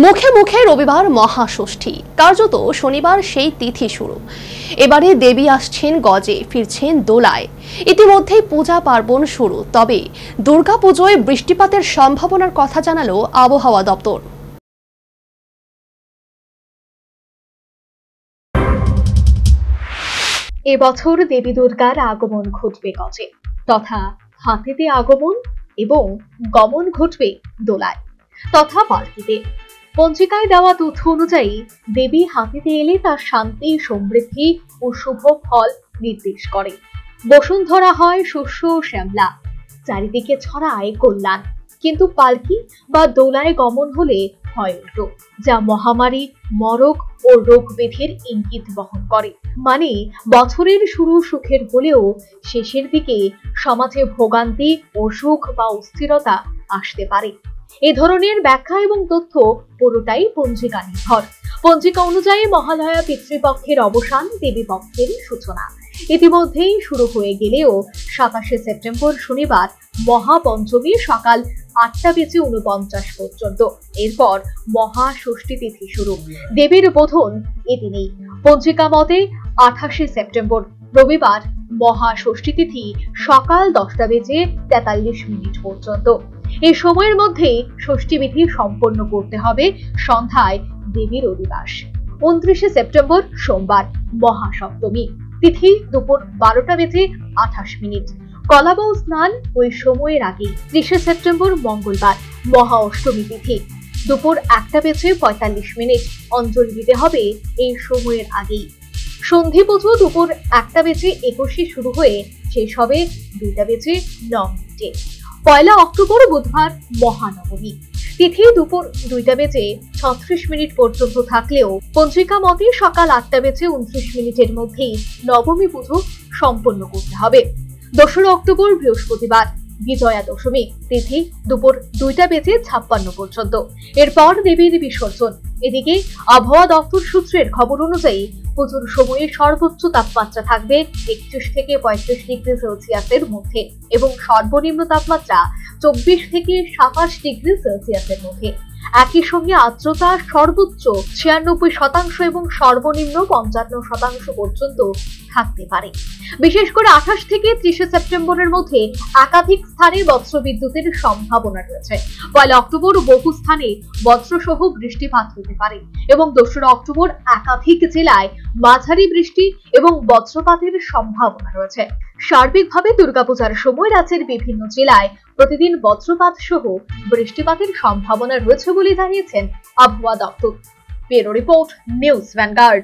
মুখে মুখে রবিবার মহাষষ্ঠী, কার্যত শনিবার সেই তিথি শুরু। এবারে দেবী আসছেন গজে, ফিরছেন দোলায়। ইতিমধ্যেই পূজা পার্বণ শুরু, তবে দুর্গাপুজোয় বৃষ্টিপাতের সম্ভাবনার কথা জানালো আবহাওয়া দপ্তর। এবছর দেবী দুর্গার আগমন ঘটবে গজে, তথা হাতিতে আগমন এবং গমন ঘটবে দোলায় তথা পালকিতে। পঞ্জিকায় দেওয়া তথ্য অনুযায়ী দেবী হাতিতে এলে তার শান্তি, সমৃদ্ধি ও শুভ ফল নির্দেশ করে। বসুন্ধরা হয় শস্য ও শ্যামলা, চারিদিকে ছড়ায় কল্যাণ। কিন্তু পালকি বা দোলায় গমন হলে হয় উল্টো, যা মহামারী, মরক ও রোগ ব্যাধির ইঙ্গিত বহন করে। মানে বছরের শুরু সুখের হলেও শেষের দিকে সমাজে ভোগান্তি, অসুখ বা অস্থিরতা আসতে পারে। এ ধরনের ব্যাখ্যা এবং তথ্য পুরোটাই পঞ্জিকা নির্ভর। পঞ্জিকা অনুযায়ী মহালয়া পিতৃপক্ষের অবসান, দেবী পক্ষের সূচনা ইতিমধ্যেই শুরু হয়ে গেলেও 27শে সেপ্টেম্বর শনিবার মহাপঞ্চমী সকাল 8:49 পর্যন্ত। এরপর মহাষষ্ঠী তিথি শুরু। দেবীর বোধন এদিনেই। পঞ্জিকা মতে 28শে সেপ্টেম্বর রবিবার মহাষষ্ঠী তিথি সকাল 10:43 পর্যন্ত। এই সময়ের মধ্যে ষষ্ঠী বিধি সম্পন্ন করতে হবে। সন্ধ্যায় দেবীর অধিবাস। 29শে সেপ্টেম্বর সোমবার মহাসপ্তমী তিথি দুপুর 12:28। কলাবউ স্নান ওই সময়ের আগে। 30শে সেপ্টেম্বর মঙ্গলবার মহা অষ্টমী তিথি দুপুর 1:45। অঞ্জলি দিতে হবে এই সময়ের আগেই। সন্ধি পুজো দুপুর 1:21 শুরু হয়ে শেষ হবে 2:09। 1 অক্টোবর বুধবার মহানবমী তিথি দুপুর 2:36 পর্যন্ত থাকলেও পঞ্জিকা মতে সকাল 8:29 মধ্যেই নবমী পুজো সম্পন্ন করতে হবে। 2 অক্টোবর বৃহস্পতিবার বিজয়া দশমী তিথি দুপুর 2:56 পর্যন্ত। এরপর দেবীর বিসর্জন। এদিকে আবহাওয়া দপ্তর সূত্রের খবর অনুযায়ী পুজোর সময়ে সর্বোচ্চ তাপমাত্রা থাকবে 31 থেকে 35 ডিগ্রি সেলসিয়াসের মধ্যে এবং সর্বনিম্ন তাপমাত্রা 24 থেকে 27 ডিগ্রি সেলসিয়াসের মধ্যে। একই সঙ্গে আর্দ্রতা সর্বোচ্চ 96% এবং সর্বনিম্ন 55% পর্যন্ত থাকতে পারে। বিশেষ করে 28 থেকে 30 সেপ্টেম্বরের মধ্যে একাধিক স্থানে বজ্রবিদ্যুতের সম্ভাবনা রয়েছে। 1 অক্টোবর বহু স্থানে বজ্রসহ বৃষ্টিপাত হতে পারে এবং 2 অক্টোবর একাধিক জেলায় মাঝারি বৃষ্টি এবং বজ্রপাতের সম্ভাবনা রয়েছে। সার্বিকভাবে দুর্গাপূজার সময় রাজ্যের বিভিন্ন জেলায় প্রতিদিন বজ্রপাত সহ বৃষ্টিপাতের সম্ভাবনা রয়েছে বলে জানিয়েছেন আবহাওয়া দপ্তর। Bureau report, news vanguard.